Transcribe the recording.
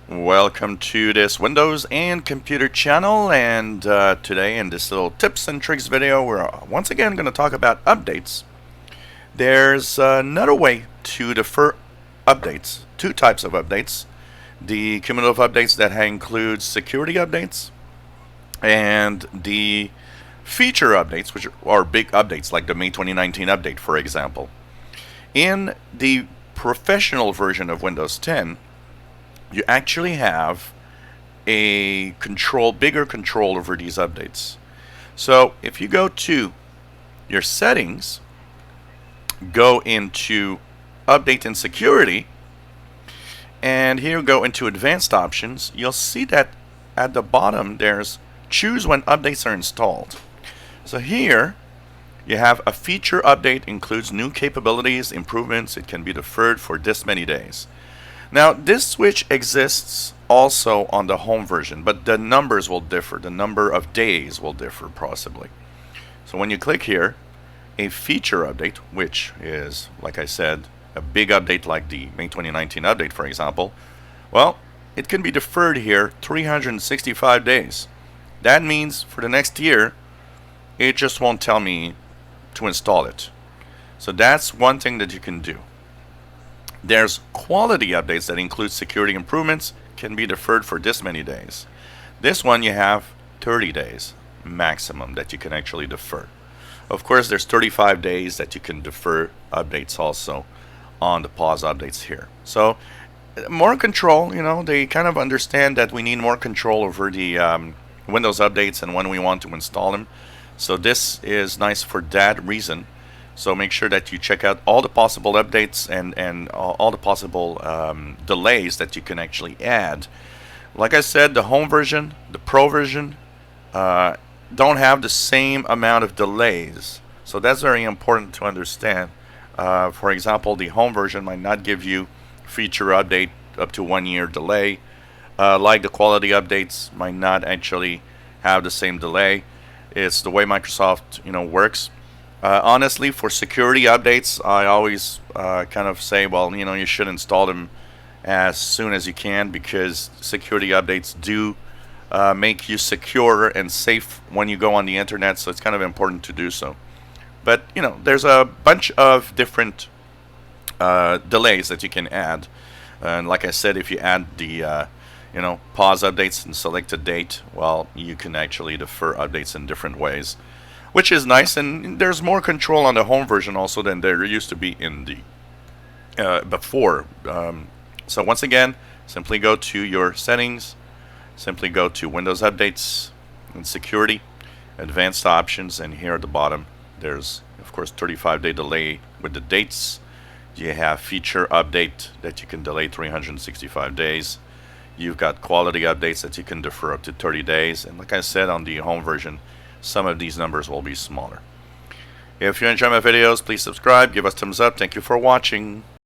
Welcome to this Windows and computer channel, and today in this little tips and tricks video we're once again going to talk about updates. There's another way to defer updates, two types of updates. The cumulative updates that include security updates and the feature updates, which are big updates like the May 2019 update, for example. In the professional version of Windows 10, you actually have a bigger control over these updates. So if you go to your settings, go into update and security, and here go into advanced options, you'll see that at the bottom there's choose when updates are installed. So here you have a feature update includes new capabilities, improvements, it can be deferred for this many days. Now this switch exists also on the home version, but the numbers will differ. The number of days will differ possibly. So when you click here, a feature update, which is, like I said, a big update like the May 2019 update, for example, well, it can be deferred here 365 days. That means for the next year, it just won't tell me to install it. So that's one thing that you can do. There's quality updates that include security improvements, can be deferred for this many days. This one you have 30 days maximum that you can actually defer. Of course, there's 35 days that you can defer updates also on the pause updates here. So more control, they kind of understand that we need more control over the Windows updates and when we want to install them. So this is nice for that reason. So make sure that you check out all the possible updates and all the possible delays that you can actually add. Like I said, the home version, the pro version, don't have the same amount of delays. So that's very important to understand. For example, the home version might not give you feature update up to 1 year delay. Like the quality updates might not actually have the same delay. It's the way Microsoft works. Honestly, for security updates, I always kind of say, well, you should install them as soon as you can, because security updates do make you secure and safe when you go on the internet, so it's kind of important to do so. But, there's a bunch of different delays that you can add. And like I said, if you add the pause updates and select a date, well, you can actually defer updates in different ways, which is nice, and there's more control on the home version also than there used to be in the before. So once again, simply go to your settings, simply go to Windows Updates and Security, Advanced Options, and here at the bottom there's of course 35-day delay with the dates. You have feature update that you can delay 365 days. You've got quality updates that you can defer up to 30 days, and like I said, on the home version, some of these numbers will be smaller. If you enjoy my videos, please subscribe, give us thumbs up. Thank you for watching.